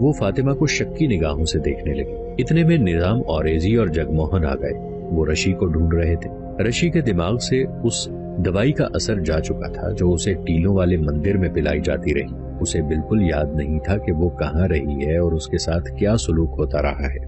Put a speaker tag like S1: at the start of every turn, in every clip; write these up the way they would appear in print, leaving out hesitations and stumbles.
S1: وہ فاطمہ کو شکی نگاہوں سے دیکھنے لگی. اتنے میں نظام اوریزی اور جگموہن آ گئے. وہ رشی کو ڈھونڈ رہے تھے. رشی کے دماغ سے اس دوائی کا اثر جا چکا تھا جو اسے ٹیلوں والے مندر میں پلائی جاتی رہی. اسے بالکل یاد نہیں تھا کہ وہ کہاں رہی ہے اور اس کے ساتھ کیا سلوک ہوتا رہا ہے.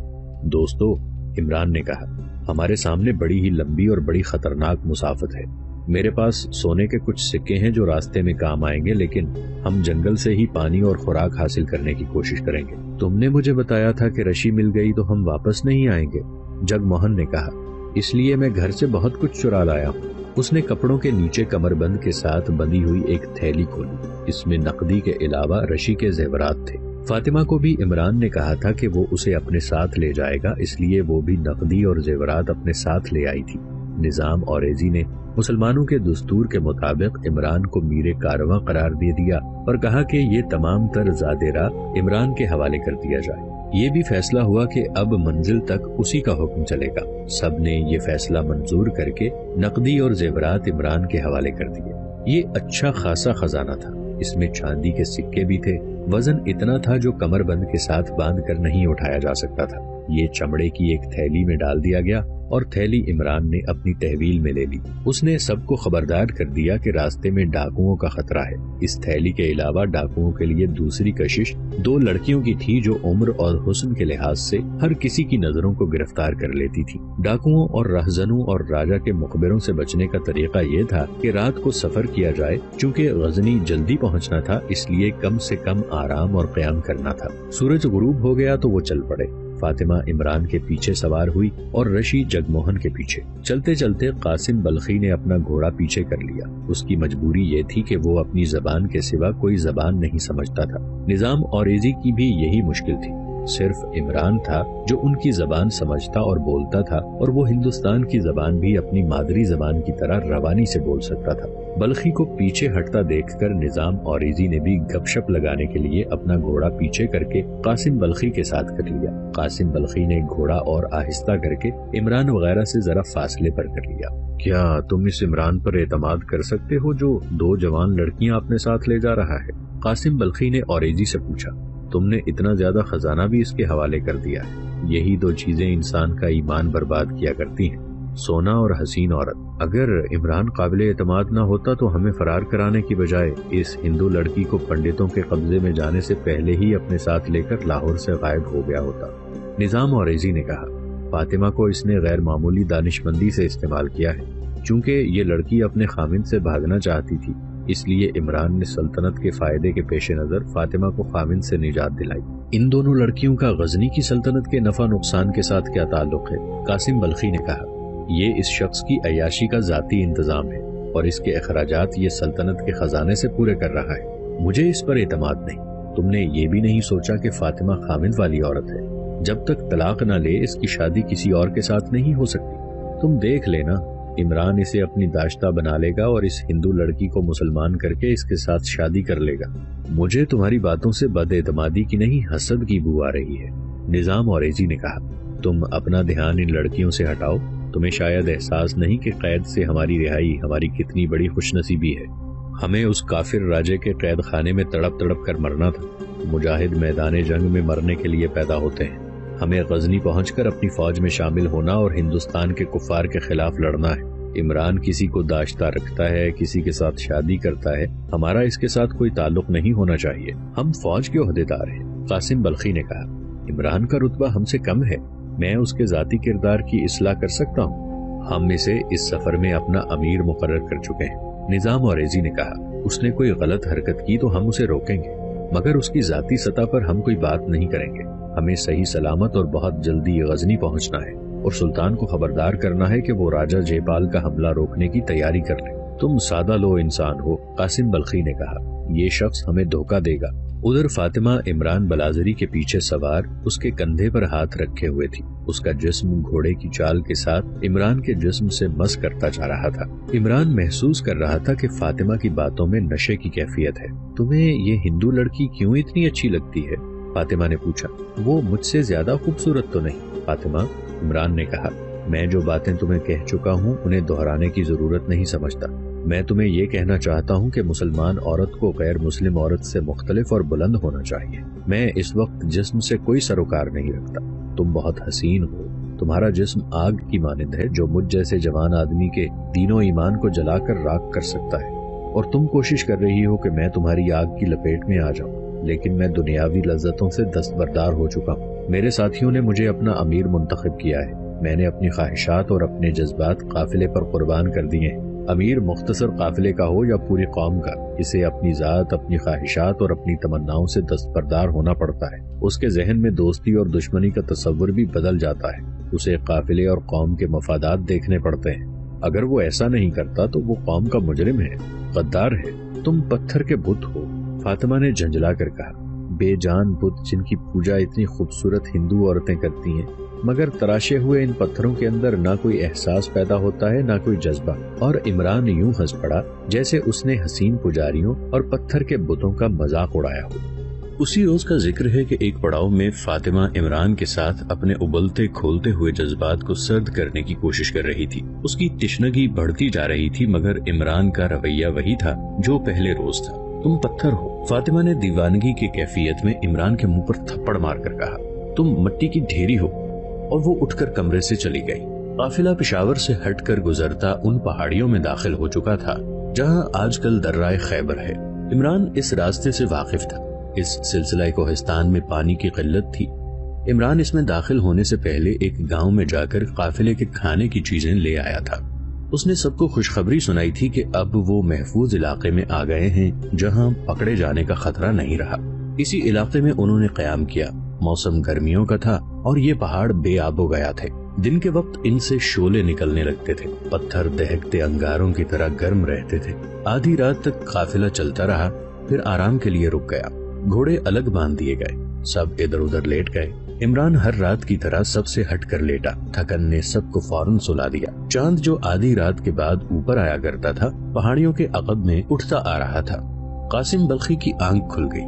S1: دوستو، عمران نے کہا، ہمارے سامنے بڑی ہی لمبی اور بڑی خطرناک مسافت ہے. میرے پاس سونے کے کچھ سکے ہیں جو راستے میں کام آئیں گے، لیکن ہم جنگل سے ہی پانی اور خوراک حاصل کرنے کی کوشش کریں گے. تم نے مجھے بتایا تھا کہ رشی مل گئی تو ہم واپس نہیں آئیں گے، جگموہن نے کہا. اس لیے میں گھر سے بہت کچھ چرا لایا ہوں. اس نے کپڑوں کے نیچے کمر بند کے ساتھ بندھی ہوئی ایک تھیلی کھولی. اس میں نقدی کے علاوہ رشی کے زیورات تھے. فاطمہ کو بھی عمران نے کہا تھا کہ وہ اسے اپنے ساتھ لے جائے گا، اس لیے وہ بھی نقدی اور زیورات اپنے ساتھ لے آئی تھی. نظام اوریزی نے مسلمانوں کے دستور کے مطابق عمران کو میر کارواں قرار دے دیا اور کہا کہ یہ تمام تر زادیرہ عمران کے حوالے کر دیا جائے. یہ بھی فیصلہ ہوا کہ اب منزل تک اسی کا حکم چلے گا. سب نے یہ فیصلہ منظور کر کے نقدی اور زیورات عمران کے حوالے کر دیے. یہ اچھا خاصا خزانہ تھا. اس میں چاندی کے سکے بھی تھے. وزن اتنا تھا جو کمر بند کے ساتھ باندھ کر نہیں اٹھایا جا سکتا تھا. یہ چمڑے کی ایک تھیلی میں ڈال دیا گیا اور تھیلی عمران نے اپنی تحویل میں لے لی. اس نے سب کو خبردار کر دیا کہ راستے میں ڈاکوؤں کا خطرہ ہے. اس تھیلی کے علاوہ ڈاکوؤں کے لیے دوسری کشش 2 لڑکیوں کی تھی جو عمر اور حسن کے لحاظ سے ہر کسی کی نظروں کو گرفتار کر لیتی تھی. ڈاکوؤں اور رہزنوں اور راجا کے مخبروں سے بچنے کا طریقہ یہ تھا کہ رات کو سفر کیا جائے. چونکہ غزنی جلدی پہنچنا تھا اس لیے کم سے کم آرام اور قیام کرنا تھا. سورج غروب ہو گیا تو وہ چل پڑے. فاطمہ عمران کے پیچھے سوار ہوئی اور رشی جگموہن کے پیچھے. چلتے چلتے قاسم بلخی نے اپنا گھوڑا پیچھے کر لیا. اس کی مجبوری یہ تھی کہ وہ اپنی زبان کے سوا کوئی زبان نہیں سمجھتا تھا. نظام اوریزی کی بھی یہی مشکل تھی. صرف عمران تھا جو ان کی زبان سمجھتا اور بولتا تھا، اور وہ ہندوستان کی زبان بھی اپنی مادری زبان کی طرح روانی سے بول سکتا تھا. بلخی کو پیچھے ہٹتا دیکھ کر نظام اوریزی نے بھی گپ شپ لگانے کے لیے اپنا گھوڑا پیچھے کر کے قاسم بلخی کے ساتھ کر لیا. قاسم بلخی نے گھوڑا اور آہستہ کر کے عمران وغیرہ سے ذرا فاصلے پر کر لیا. کیا تم اس عمران پر اعتماد کر سکتے ہو جو 2 جوان لڑکیاں اپنے ساتھ لے جا رہا ہے؟ قاسم بلخی نے اوریزی سے پوچھا. تم نے اتنا زیادہ خزانہ بھی اس کے حوالے کر دیا ہے. یہی 2 چیزیں انسان کا ایمان برباد کیا کرتی ہیں، سونا اور حسین عورت. اگر عمران قابل اعتماد نہ ہوتا تو ہمیں فرار کرانے کی بجائے اس ہندو لڑکی کو پنڈتوں کے قبضے میں جانے سے پہلے ہی اپنے ساتھ لے کر لاہور سے غائب ہو گیا ہوتا. نظام اوریزی نے کہا. فاطمہ کو اس نے غیر معمولی دانشمندی سے استعمال کیا ہے. چونکہ یہ لڑکی اپنے خامند سے بھاگنا چاہتی تھی، اس لیے عمران نے سلطنت کے فائدے کے پیش نظر فاطمہ کو خامند سے نجات دلائی. ان دونوں لڑکیوں کا غزنی کی سلطنت کے نفع نقصان کے ساتھ کیا تعلق ہے؟ قاسم بلخی نے کہا. یہ اس شخص کی عیاشی کا ذاتی انتظام ہے اور اس کے اخراجات یہ سلطنت کے خزانے سے پورے کر رہا ہے. مجھے اس پر اعتماد نہیں. تم نے یہ بھی نہیں سوچا کہ فاطمہ خامند والی عورت ہے. جب تک طلاق نہ لے اس کی شادی کسی اور کے ساتھ نہیں ہو سکتی. تم دیکھ لینا، عمران اسے اپنی داشتہ بنا لے گا اور اس ہندو لڑکی کو مسلمان کر کے اس کے ساتھ شادی کر لے گا. مجھے تمہاری باتوں سے بد اعتمادی کی نہیں حسد کی بو آ رہی ہے. نظام اوریزی نے کہا. تم اپنا دھیان ان لڑکیوں سے ہٹاؤ. تمہیں شاید احساس نہیں کہ قید سے ہماری رہائی ہماری کتنی بڑی خوش نصیبی ہے. ہمیں اس کافر راجے کے قید خانے میں تڑپ تڑپ کر مرنا تھا. مجاہد میدان جنگ میں مرنے کے لیے پیدا ہوتے ہیں. ہمیں غزنی پہنچ کر اپنی فوج میں شامل ہونا اور ہندوستان کے کفار کے خلاف لڑنا ہے. عمران کسی کو داشتہ رکھتا ہے، کسی کے ساتھ شادی کرتا ہے، ہمارا اس کے ساتھ کوئی تعلق نہیں ہونا چاہیے. ہم فوج کے عہدیدار ہیں. قاسم بلخی نے کہا. عمران کا رتبہ ہم سے کم ہے. میں اس کے ذاتی کردار کی اصلاح کر سکتا ہوں. ہم اسے اس سفر میں اپنا امیر مقرر کر چکے ہیں. نظام اوریزی نے کہا. اس نے کوئی غلط حرکت کی تو ہم اسے روکیں گے، مگر اس کی ذاتی سطح پر ہم کوئی بات نہیں کریں گے. ہمیں صحیح سلامت اور بہت جلدی غزنی پہنچنا ہے اور سلطان کو خبردار کرنا ہے کہ وہ راجہ جے پال کا حملہ روکنے کی تیاری کر لیں. تم سادہ لو انسان ہو، قاسم بلخی نے کہا. یہ شخص ہمیں دھوکہ دے گا. ادھر فاطمہ عمران بلازری کے پیچھے سوار اس کے کندھے پر ہاتھ رکھے ہوئے تھی. اس کا جسم گھوڑے کی چال کے ساتھ عمران کے جسم سے مس کرتا جا رہا تھا. عمران محسوس کر رہا تھا کہ فاطمہ کی باتوں میں نشے کی کیفیت ہے. تمہیں یہ ہندو لڑکی کیوں اتنی اچھی لگتی ہے؟ فاطمہ نے پوچھا. وہ مجھ سے زیادہ خوبصورت تو نہیں فاطمہ، عمران نے کہا. میں جو باتیں تمہیں کہہ چکا ہوں انہیں دہرانے کی ضرورت نہیں سمجھتا. میں تمہیں یہ کہنا چاہتا ہوں کہ مسلمان عورت کو غیر مسلم عورت سے مختلف اور بلند ہونا چاہیے۔ میں اس وقت جسم سے کوئی سروکار نہیں رکھتا۔ تم بہت حسین ہو، تمہارا جسم آگ کی مانند ہے جو مجھ جیسے جوان آدمی کے دین و ایمان کو جلا کر راکھ کر سکتا ہے، اور تم کوشش کر رہی ہو کہ میں تمہاری آگ کی لپیٹ میں آ جاؤں، لیکن میں دنیاوی لذتوں سے دستبردار ہو چکا ہوں۔ میرے ساتھیوں نے مجھے اپنا امیر منتخب کیا ہے، میں نے اپنی خواہشات اور اپنے جذبات قافلے پر قربان کر دیے ہیں۔ امیر مختصر قافلے کا ہو یا پوری قوم کا، اسے اپنی ذات، اپنی خواہشات اور اپنی تمناؤں سے دستبردار ہونا پڑتا ہے۔ اس کے ذہن میں دوستی اور دشمنی کا تصور بھی بدل جاتا ہے، اسے قافلے اور قوم کے مفادات دیکھنے پڑتے ہیں۔ اگر وہ ایسا نہیں کرتا تو وہ قوم کا مجرم ہے، غدار ہے۔ تم پتھر کے بت ہو، فاطمہ نے جھنجھلا کر کہا۔ بے جان بت جن کی پوجا اتنی خوبصورت ہندو عورتیں کرتی ہیں، مگر تراشے ہوئے ان پتھروں کے اندر نہ کوئی احساس پیدا ہوتا ہے نہ کوئی جذبہ۔ اور عمران یوں ہنس پڑا جیسے اس نے حسین پجاریوں اور پتھر کے بتوں کا مذاق اڑایا ہو۔ اسی روز کا ذکر ہے کہ ایک پڑاؤ میں فاطمہ عمران کے ساتھ اپنے ابلتے کھولتے ہوئے جذبات کو سرد کرنے کی کوشش کر رہی تھی۔ اس کی تشنگی بڑھتی جا رہی تھی، مگر عمران کا رویہ وہی تھا جو پہلے روز تھا۔ تم پتھر ہو، فاطمہ نے دیوانگی کی کیفیت میں عمران کے منہ پر تھپڑ مار کر کہا۔ تم مٹی کی ڈھیری ہو۔ اور وہ اٹھ کر کمرے سے چلی گئی۔ قافلہ پشاور سے ہٹ کر گزرتا ان پہاڑیوں میں داخل ہو چکا تھا جہاں آج کل درائے خیبر ہے۔ عمران اس راستے سے واقف تھا۔ اس سلسلہ کوہستان میں پانی کی قلت تھی۔ عمران اس میں داخل ہونے سے پہلے ایک گاؤں میں جا کر قافلے کے کھانے کی چیزیں لے آیا تھا۔ اس نے سب کو خوشخبری سنائی تھی کہ اب وہ محفوظ علاقے میں آ گئے ہیں جہاں پکڑے جانے کا خطرہ نہیں رہا۔ اسی علاقے میں انہوں نے قیام کیا۔ موسم گرمیوں کا تھا اور یہ پہاڑ بے آب و گیا تھے۔ دن کے وقت ان سے شعلے نکلنے لگتے تھے، پتھر دہکتے انگاروں کی طرح گرم رہتے تھے۔ آدھی رات تک قافلہ چلتا رہا، پھر آرام کے لیے رک گیا۔ گھوڑے الگ باندھ دیے گئے، سب ادھر ادھر لیٹ گئے۔ عمران ہر رات کی طرح سب سے ہٹ کر لیٹا۔ تھکن نے سب کو فوراً سلا دیا۔ چاند جو آدھی رات کے بعد اوپر آیا کرتا تھا، پہاڑیوں کے عقب میں اٹھتا آ رہا تھا۔ قاسم بلخی کی آنکھ کھل گئی۔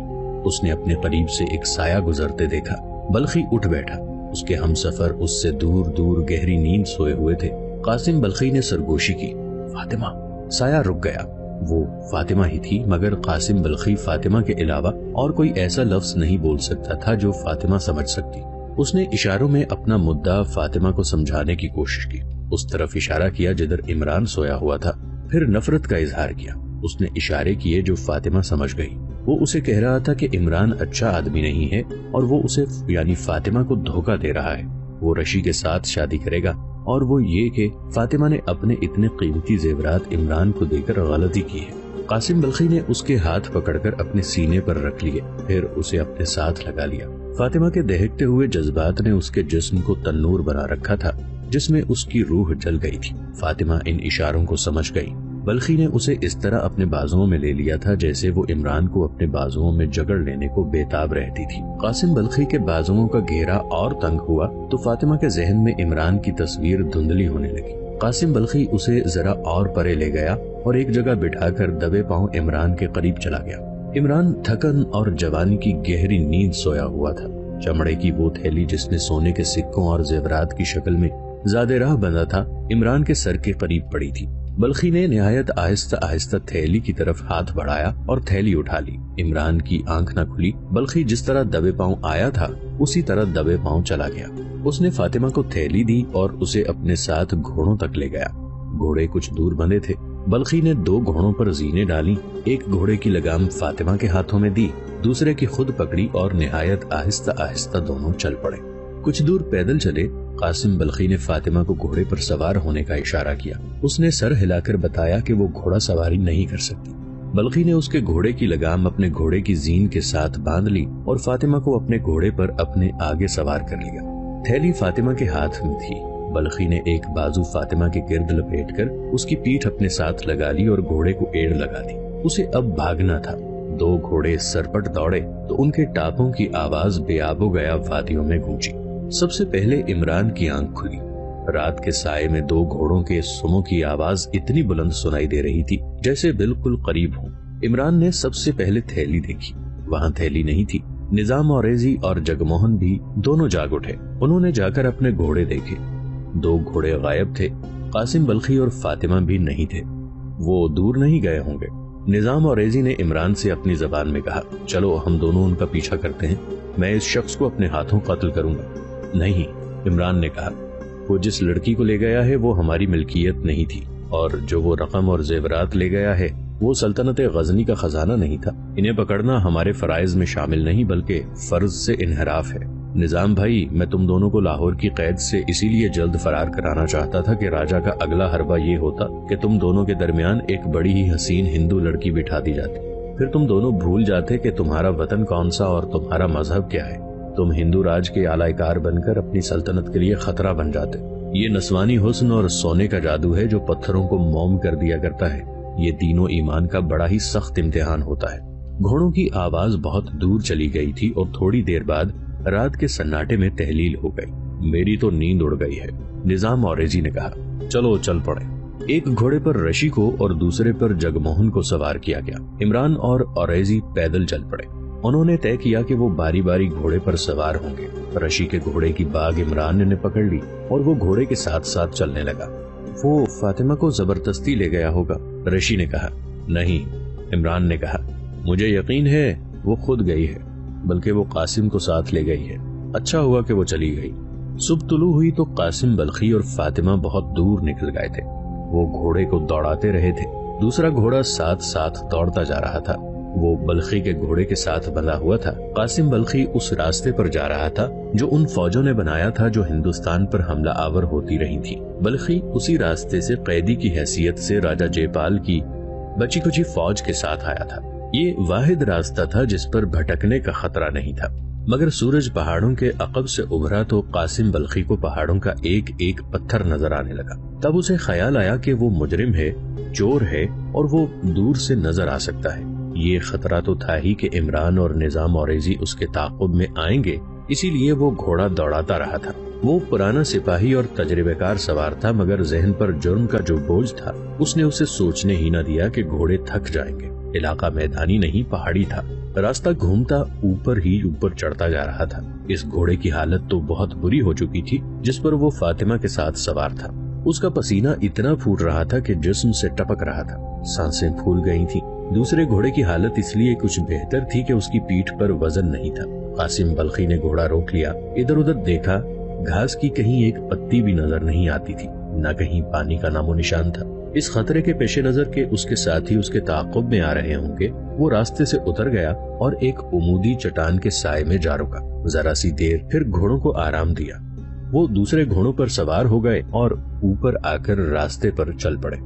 S1: اس نے اپنے قریب سے ایک سایہ گزرتے دیکھا۔ بلخی اٹھ بیٹھا۔ اس کے ہم سفر اس سے دور دور گہری نیند سوئے ہوئے تھے۔ قاسم بلخی نے سرگوشی کی، فاطمہ۔ سایہ رک گیا۔ وہ فاطمہ ہی تھی، مگر قاسم بلخی فاطمہ کے علاوہ اور کوئی ایسا لفظ نہیں بول سکتا تھا جو فاطمہ سمجھ سکتی۔ اس نے اشاروں میں اپنا مدعا فاطمہ کو سمجھانے کی کوشش کی۔ اس طرف اشارہ کیا جدھر عمران سویا ہوا تھا، پھر نفرت کا اظہار کیا۔ اس نے اشارے کیے جو فاطمہ سمجھ گئی۔ وہ اسے کہہ رہا تھا کہ عمران اچھا آدمی نہیں ہے اور وہ اسے یعنی فاطمہ کو دھوکہ دے رہا ہے۔ وہ رشی کے ساتھ شادی کرے گا، اور وہ یہ کہ فاطمہ نے اپنے اتنے قیمتی زیورات عمران کو دے کر غلطی کی ہے۔ قاسم بلخی نے اس کے ہاتھ پکڑ کر اپنے سینے پر رکھ لیے، پھر اسے اپنے ساتھ لگا لیا۔ فاطمہ کے دہکتے ہوئے جذبات نے اس کے جسم کو تنور بنا رکھا تھا جس میں اس کی روح جل گئی تھی۔ فاطمہ ان اشاروں کو سمجھ گئی۔ بلخی نے اسے اس طرح اپنے بازوؤں میں لے لیا تھا جیسے وہ عمران کو اپنے بازوؤں میں جگڑ لینے کو بےتاب رہتی تھی۔ قاسم بلخی کے بازوؤں کا گھیرا اور تنگ ہوا تو فاطمہ کے ذہن میں عمران کی تصویر دھندلی ہونے لگی۔ قاسم بلخی اسے ذرا اور پرے لے گیا اور ایک جگہ بٹھا کر دبے پاؤں عمران کے قریب چلا گیا۔ عمران تھکن اور جوانی کی گہری نیند سویا ہوا تھا۔ چمڑے کی وہ تھیلی جس میں سونے کے سکوں اور زیورات کی شکل میں زیادہ راہ بندھا تھا عمران کے سر کے قریب پڑی تھی۔ بلخی نے نہایت آہستہ آہستہ تھیلی کی طرف ہاتھ بڑھایا اور تھیلی اٹھا لی۔ عمران کی آنکھ نہ کھلی۔ بلخی جس طرح دبے پاؤں آیا تھا اسی طرح دبے پاؤں چلا گیا۔ اس نے فاطمہ کو تھیلی دی اور اسے اپنے ساتھ گھوڑوں تک لے گیا۔ گھوڑے کچھ دور بندھے تھے۔ بلخی نے 2 گھوڑوں پر زینے ڈالی۔ ایک گھوڑے کی لگام فاطمہ کے ہاتھوں میں دی، دوسرے کی خود پکڑی اور نہایت آہستہ آہستہ دونوں چل پڑے۔ کچھ دور پیدل چلے۔ قاسم بلخی نے فاطمہ کو گھوڑے پر سوار ہونے کا اشارہ کیا۔ اس نے سر ہلا کر بتایا کہ وہ گھوڑا سواری نہیں کر سکتی۔ بلخی نے اس کے گھوڑے کی لگام اپنے گھوڑے کی زین کے ساتھ باندھ لی اور فاطمہ کو اپنے گھوڑے پر اپنے آگے سوار کر لیا۔ تھیلی فاطمہ کے ہاتھ میں تھی۔ بلخی نے ایک بازو فاطمہ کے گرد لپیٹ کر اس کی پیٹھ اپنے ساتھ لگا لی اور گھوڑے کو ایڑ لگا دی۔ اسے اب بھاگنا تھا۔ 2 گھوڑے سرپٹ دوڑے تو ان کے ٹاپوں کی آواز بے آب و گیا وادیوں میں گونجی۔ سب سے پہلے عمران کی آنکھ کھلی۔ رات کے سائے میں 2 گھوڑوں کے سموں کی آواز اتنی بلند سنائی دے رہی تھی جیسے بالکل قریب ہوں۔ عمران نے سب سے پہلے تھیلی دیکھی۔ وہاں تھیلی نہیں تھی۔ نظام اوریزی اور جگموہن بھی دونوں جاگ اٹھے۔ انہوں نے جا کر اپنے گھوڑے دیکھے۔ 2 گھوڑے غائب تھے۔ قاسم بلخی اور فاطمہ بھی نہیں تھے۔ وہ دور نہیں گئے ہوں گے۔ نظام اوریزی نے عمران سے اپنی زبان میں کہا، چلو ہم دونوں ان کا پیچھا کرتے ہیں، میں اس شخص کو اپنے ہاتھوں قتل کروں گا۔ نہیں، عمران نے کہا، وہ جس لڑکی کو لے گیا ہے وہ ہماری ملکیت نہیں تھی، اور جو وہ رقم اور زیورات لے گیا ہے وہ سلطنت غزنی کا خزانہ نہیں تھا۔ انہیں پکڑنا ہمارے فرائض میں شامل نہیں بلکہ فرض سے انحراف ہے۔ نظام بھائی، میں تم دونوں کو لاہور کی قید سے اسی لیے جلد فرار کرانا چاہتا تھا کہ راجہ کا اگلا حربہ یہ ہوتا کہ تم دونوں کے درمیان ایک بڑی ہی حسین ہندو لڑکی بٹھا دی جاتی، پھر تم دونوں بھول جاتے کہ تمہارا وطن کون سا اور تمہارا مذہب کیا ہے۔ تم ہندو راج کے اعلی کار بن کر اپنی سلطنت کے لیے خطرہ بن جاتے۔ یہ نسوانی حسن اور سونے کا جادو ہے جو پتھروں کو موم کر دیا کرتا ہے۔ یہ دین و ایمان کا بڑا ہی سخت امتحان ہوتا ہے۔ گھوڑوں کی آواز بہت دور چلی گئی تھی اور تھوڑی دیر بعد رات کے سناٹے میں تحلیل ہو گئی۔ میری تو نیند اڑ گئی ہے، نظام اوریزی نے کہا، چلو چل پڑے۔ ایک گھوڑے پر رشی کو اور دوسرے پر جگموہن کو سوار کیا گیا۔ عمران اور اوریزی پیدل چل پڑے۔ انہوں نے طے کیا کہ وہ باری باری گھوڑے پر سوار ہوں گے۔ رشی کے گھوڑے کی باگ عمران نے پکڑ لی اور وہ گھوڑے کے ساتھ ساتھ چلنے لگا۔ وہ فاطمہ کو زبردستی لے گیا ہوگا، رشی نے کہا۔ نہیں، عمران نے کہا، مجھے یقین ہے وہ خود گئی ہے، بلکہ وہ قاسم کو ساتھ لے گئی ہے۔ اچھا ہوا کہ وہ چلی گئی۔ صبح طلوع ہوئی تو قاسم بلخی اور فاطمہ بہت دور نکل گئے تھے۔ وہ گھوڑے کو دوڑاتے رہے تھے، دوسرا گھوڑا ساتھ ساتھ دوڑتا جا رہا تھا۔ وہ بلخی کے گھوڑے کے ساتھ بندھا ہوا تھا۔ قاسم بلخی اس راستے پر جا رہا تھا جو ان فوجوں نے بنایا تھا جو ہندوستان پر حملہ آور ہوتی رہی تھی۔ بلخی اسی راستے سے قیدی کی حیثیت سے راجہ جے پال کی بچی کچی فوج کے ساتھ آیا تھا۔ یہ واحد راستہ تھا جس پر بھٹکنے کا خطرہ نہیں تھا، مگر سورج پہاڑوں کے عقب سے ابھرا تو قاسم بلخی کو پہاڑوں کا ایک ایک پتھر نظر آنے لگا۔ تب اسے خیال آیا کہ وہ مجرم ہے، چور ہے اور وہ دور سے نظر آ سکتا ہے۔ یہ خطرہ تو تھا ہی کہ عمران اور نظام اوریزی اس کے تعاقب میں آئیں گے، اسی لیے وہ گھوڑا دوڑاتا رہا تھا۔ وہ پرانا سپاہی اور تجربہ کار سوار تھا، مگر ذہن پر جرم کا جو بوجھ تھا اس نے اسے سوچنے ہی نہ دیا کہ گھوڑے تھک جائیں گے۔ علاقہ میدانی نہیں پہاڑی تھا، راستہ گھومتا اوپر ہی اوپر چڑھتا جا رہا تھا۔ اس گھوڑے کی حالت تو بہت بری ہو چکی تھی جس پر وہ فاطمہ کے ساتھ سوار تھا۔ اس کا پسینہ اتنا پھوٹ رہا تھا کہ جسم سے ٹپک رہا تھا، سانسیں پھول گئی تھیں۔ دوسرے گھوڑے کی حالت اس لیے کچھ بہتر تھی کہ اس کی پیٹھ پر وزن نہیں تھا۔ قاسم بلخی نے گھوڑا روک لیا، ادھر ادھر دیکھا، گھاس کی کہیں ایک پتی بھی نظر نہیں آتی تھی، نہ کہیں پانی کا نام و نشان تھا۔ اس خطرے کے پیش نظر کے اس کے ساتھی اس کے تعاقب میں آ رہے ہوں گے، وہ راستے سے اتر گیا اور ایک عمودی چٹان کے سائے میں جا رکا۔ ذرا سی دیر پھر گھوڑوں کو آرام دیا۔ وہ دوسرے گھوڑوں پر سوار ہو گئے اور اوپر آ کر راستے پر چل پڑے۔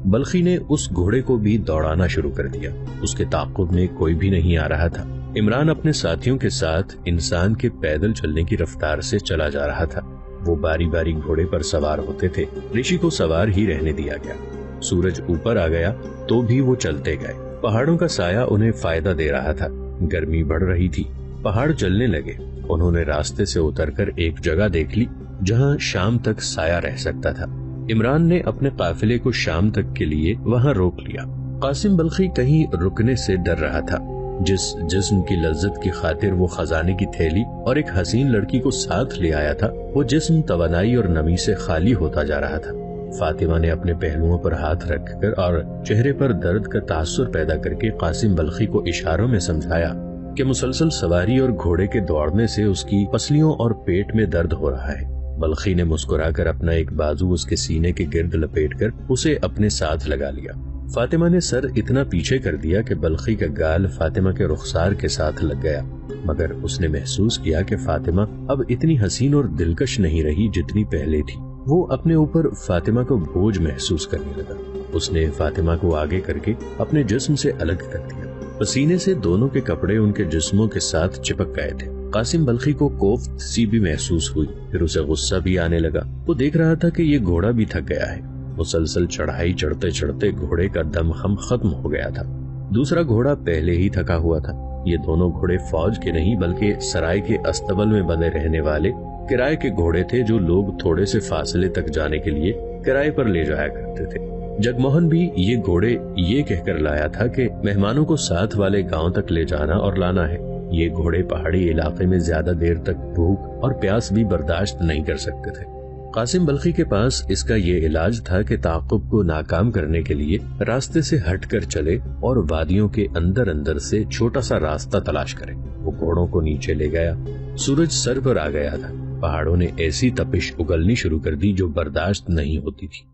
S1: بلخی نے اس گھوڑے کو بھی دوڑانا شروع کر دیا۔ اس کے تعاقب میں کوئی بھی نہیں آ رہا تھا۔ عمران اپنے ساتھیوں کے ساتھ انسان کے پیدل چلنے کی رفتار سے چلا جا رہا تھا۔ وہ باری باری گھوڑے پر سوار ہوتے تھے۔ رشی کو سوار ہی رہنے دیا گیا۔ سورج اوپر آ گیا تو بھی وہ چلتے گئے۔ پہاڑوں کا سایہ انہیں فائدہ دے رہا تھا، گرمی بڑھ رہی تھی، پہاڑ جلنے لگے۔ انہوں نے راستے سے اتر کر ایک جگہ دیکھ لی جہاں شام تک سایہ رہ سکتا تھا۔ عمران نے اپنے قافلے کو شام تک کے لیے وہاں روک لیا۔ قاسم بلخی کہیں رکنے سے ڈر رہا تھا۔ جس جسم کی لذت کی خاطر وہ خزانے کی تھیلی اور ایک حسین لڑکی کو ساتھ لے آیا تھا، وہ جسم توانائی اور نمی سے خالی ہوتا جا رہا تھا۔ فاطمہ نے اپنے پہلوؤں پر ہاتھ رکھ کر اور چہرے پر درد کا تاثر پیدا کر کے قاسم بلخی کو اشاروں میں سمجھایا کہ مسلسل سواری اور گھوڑے کے دوڑنے سے اس کی پسلیوں اور پیٹ میں درد ہو رہا ہے۔ بلخی نے مسکرا کر اپنا ایک بازو اس کے سینے کے گرد لپیٹ کر اسے اپنے ساتھ لگا لیا۔ فاطمہ نے سر اتنا پیچھے کر دیا کہ بلخی کا گال فاطمہ کے رخسار کے ساتھ لگ گیا، مگر اس نے محسوس کیا کہ فاطمہ اب اتنی حسین اور دلکش نہیں رہی جتنی پہلے تھی۔ وہ اپنے اوپر فاطمہ کو بوجھ محسوس کرنے لگا۔ اس نے فاطمہ کو آگے کر کے اپنے جسم سے الگ کر دیا۔ پسینے سے دونوں کے کپڑے ان کے جسموں کے ساتھ چپک گئے تھے۔ قاسم بلخی کو کوفت سی بھی محسوس ہوئی، پھر اسے غصہ بھی آنے لگا۔ وہ دیکھ رہا تھا کہ یہ گھوڑا بھی تھک گیا ہے۔ مسلسل چڑھائی چڑھتے چڑھتے گھوڑے کا دم خم ختم ہو گیا تھا۔ دوسرا گھوڑا پہلے ہی تھکا ہوا تھا۔ یہ دونوں گھوڑے فوج کے نہیں بلکہ سرائے کے استبل میں بندے رہنے والے کرائے کے گھوڑے تھے جو لوگ تھوڑے سے فاصلے تک جانے کے لیے کرائے پر لے جایا کرتے تھے۔ جگموہن بھی یہ گھوڑے یہ کہہ کر لایا تھا کہ مہمانوں کو ساتھ والے گاؤں تک لے جانا اور لانا ہے۔ یہ گھوڑے پہاڑی علاقے میں زیادہ دیر تک بھوک اور پیاس بھی برداشت نہیں کر سکتے تھے۔ قاسم بلخی کے پاس اس کا یہ علاج تھا کہ تعاقب کو ناکام کرنے کے لیے راستے سے ہٹ کر چلے اور وادیوں کے اندر اندر سے چھوٹا سا راستہ تلاش کرے۔ وہ گھوڑوں کو نیچے لے گیا۔ سورج سر پر آ گیا تھا۔ پہاڑوں نے ایسی تپش اگلنی شروع کر دی جو برداشت نہیں ہوتی تھی۔